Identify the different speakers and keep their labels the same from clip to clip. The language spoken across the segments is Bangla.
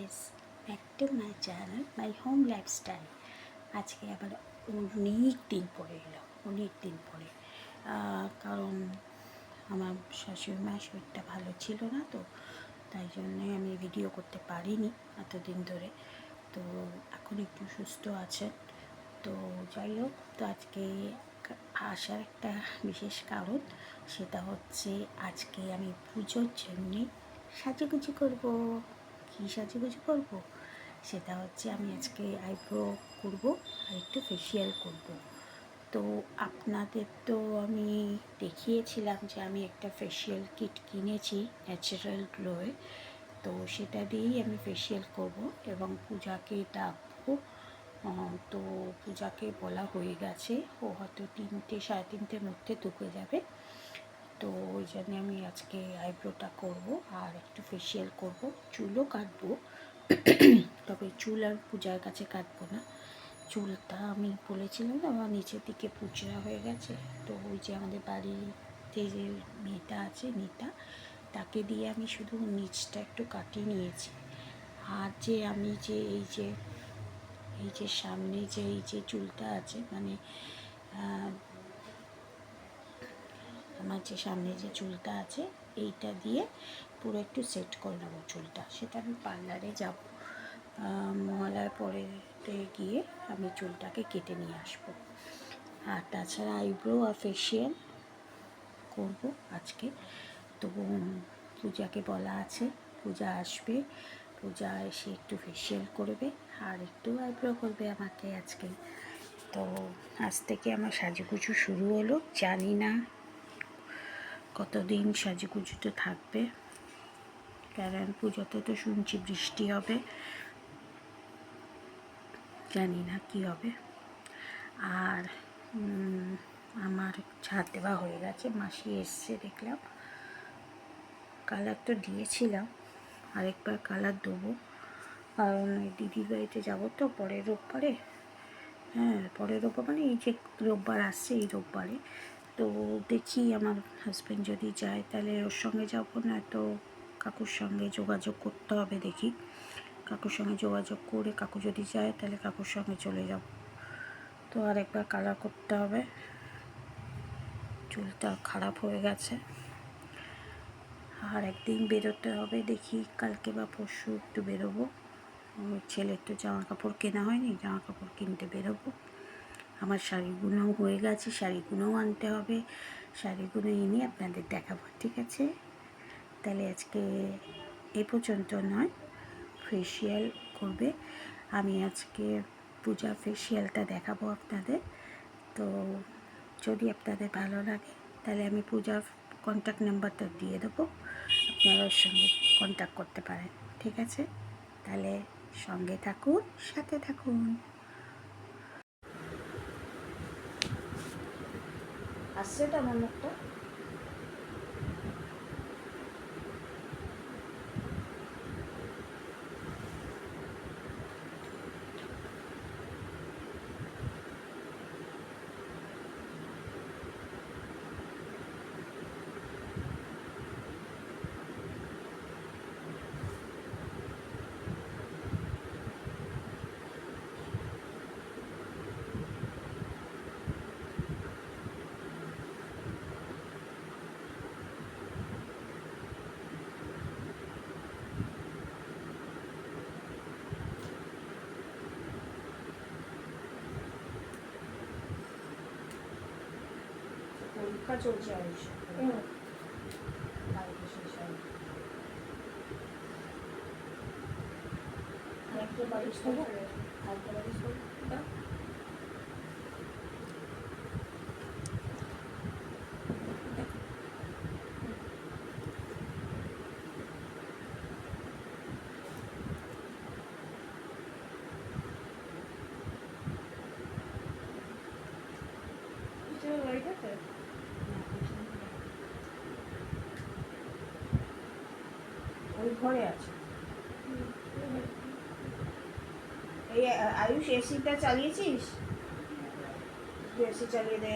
Speaker 1: Guys, back to my channel my home lifestyle. আজকে আবার অনেক দিন পরে এলো, অনেক দিন পরে। কারণ আমার শাশুড়ি মায়ের শরীরটা ভালো ছিল না, তো তাই জন্যে আমি ভিডিও করতে পারিনি এতদিন ধরে। তো এখন একটু সুস্থ আছেন। তো যাই হোক, তো আজকে আসার একটা বিশেষ কারণ, সেটা হচ্ছে আজকে আমি পুজোর জন্যে সাজুগুজু করব। কী সাজুগুজু করব? সেটা হচ্ছে আমি আজকে আইব্রো করব আর একটু ফেসিয়াল করব। তো আপনাদের তো আমি দেখিয়েছিলাম যে আমি একটা ফেসিয়াল কিট কিনেছি ন্যাচারাল গ্লোয়ে। তো সেটা দিয়েই আমি ফেসিয়াল করব এবং পূজাকে ডাকবো। তো পূজাকে বলা হয়ে গেছে, ও হয়তো 3টে সাড়ে 3টের মধ্যে ঢুকে যাবে। তো ওই জন্যে আমি আজকে আইব্রোটা করব আর একটু ফেসিয়াল করব, চুলও কাটবো। তবে চুল আর পূজার কাছে কাটবো না। চুলটা আমি বলেছিলাম না আমার নিচের দিকে পুচড়া হয়ে গেছে, তো ওই যে আমাদের বাড়িতে যে মেয়েটা আছে নিতা, তাকে দিয়ে আমি শুধু নিচটা একটু কাটিয়ে নিয়েছি। আর যে আমি যে এই যে সামনে যে এই যে চুলটা আছে, মানে আমার যে সামনে যে চুলটা আছে, এইটা দিয়ে পুরো একটু সেট করে নেবো চুলটা। সেটা আমি পার্লারে যাব, মহালয়ার পরেতে গিয়ে আমি চুলটাকে কেটে নিয়ে আসবো। আর তাছাড়া আইব্রো আর ফেসিয়াল করব আজকে। তো পূজাকে বলা আছে, পূজা আসবে, পূজা এসে একটু ফেসিয়াল করবে আর একটু আইব্রো করবে আমাকে আজকে। তো আজ থেকে আমার সাজুগুজু শুরু হলো। জানি না কতদিন সাজুগুজুতে থাকবে, কারণ পুজোতে তো শুনছি বৃষ্টি হবে, জানি না কী হবে। আর আমার ছাদ দেওয়া হয়ে গেছে, মাসি এসছে দেখলাম। কালার তো দিয়েছিলাম, আরেকবার কালার দেবো, কারণ ওই দিদির বাড়িতে যাবো তো পরের রোববারে। হ্যাঁ, পরের রোববার মানে এই যে রোববার আসছে এই রোববারে। তো দেখি আমার হাজব্যান্ড যদি যায় তাহলে ওর সঙ্গে যাবো, না তো কাকুর সঙ্গে যোগাযোগ করতে হবে। দেখি কাকুর সঙ্গে যোগাযোগ করে কাকু যদি যায় তাহলে কাকুর সঙ্গে চলে যাব। তো আর একবার কালার করতে হবে, চুলটা খারাপ হয়ে গেছে। আর একদিন বেরোতে হবে, দেখি কালকে বা পরশু একটু বেরোবো। ছেলের তো জামা কাপড় কেনা হয়নি, জামা কাপড় কিনতে বেরোবো। আমার শাড়িগুলোও হয়ে গেছে, শাড়িগুলোও আনতে হবে। শাড়িগুলো এনে আপনাদের দেখাবো, ঠিক আছে? তাহলে আজকে এ পর্যন্ত নয়, ফেসিয়াল করবে আমি আজকে, পূজা ফেসিয়ালটা দেখাবো আপনাদের। তো যদি আপনাদের ভালো লাগে তাহলে আমি পূজার কন্ট্যাক্ট নাম্বারটা দিয়ে দেবো, আপনারা ওর সঙ্গে কন্ট্যাক্ট করতে পারেন, ঠিক আছে? তাহলে সঙ্গে থাকুন, সাথে থাকুন। আসছে তো আমার মুখটা। পরীক্ষা চলছে আয়ুষ, কালকে শেষ হবে। আরেকটা বালিশ দেবো, আরেকটা বালিশ দেবো। ওই ঘরে আছে। এই আয়ুষ, এসিটা চালিয়েছিস? তুই এসি চালিয়ে দে।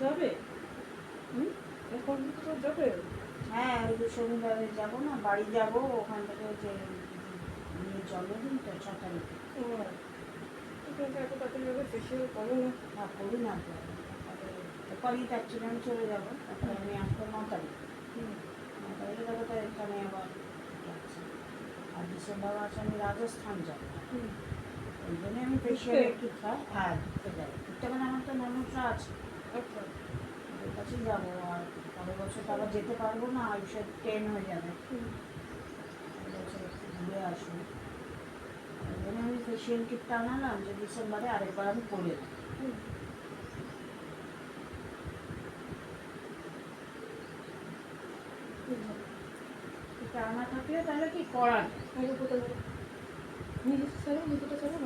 Speaker 1: যাবে এখন যাবে? হ্যাঁ, ওই যে শনিবারে যাবো না, বাড়ি যাবো, ওখান থেকে যে নিয়ে জন্মদিন তো 6 তারিখে। এত তাড়াতাড়ি যাবে, ফেসিয়াল করো না? না, করি না তো। তারপরে যাচ্ছিলাম, আমি চলে যাবো, তারপরে আমি আসবো 9 তারিখ। 9 তারিখে যাবো, তাই এখানে আবার যাচ্ছি। আর ডিসেম্বর মাসে আমি রাজস্থান যাবো। ওই জন্য আমি ফেসিয়াল একটু খাই। হ্যাঁ, ঘুরতে যাই। ঘুরতে মানে আমার তো ননদরা আছে, ওদের কাছেই যাবো। আর পরের বছর তো আবার যেতে পারবো না, আয়ুষের 10 হয়ে যাবে। পরের বছর একটু ঘুরে আসবো। ওই জন্য আমি ফেসিয়াল কিটটা আনালাম, যে ডিসেম্বরে আরেকবার আমি করে দেবো। এটা আনা থাকলে তাহলে কি করা যায়? নিজের ছাড়া নিজেটা ছাড়া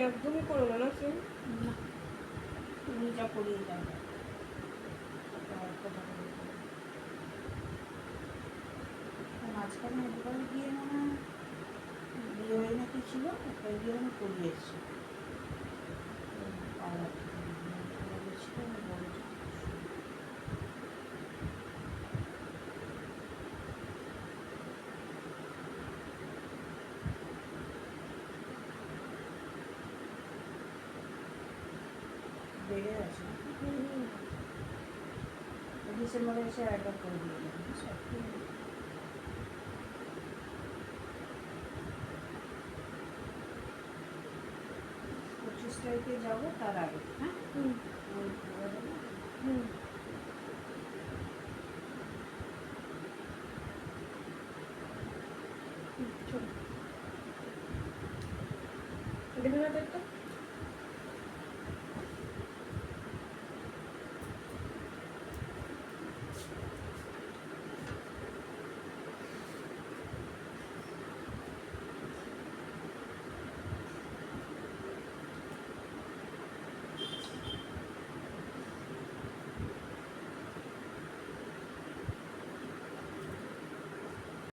Speaker 2: একদমই করো না সে।
Speaker 1: না, তুমি যা করিয়ে যাবে মাঝখানে একবার গিয়ে মনে হয় বিয়ে হয়ে নাকি ছিল, একবার গিয়ে আমি করিয়ে এসেছি পাড়া ছিল বড় বেড়ে আছে। ডিসেম্বরে এসে একবার করে দিয়ে দেবেন, বুঝছো? 25 তারিখে যাবো, তার আগে। হ্যাঁ, ওই ঘুরে দেবো।
Speaker 2: চলো দেখে না একটা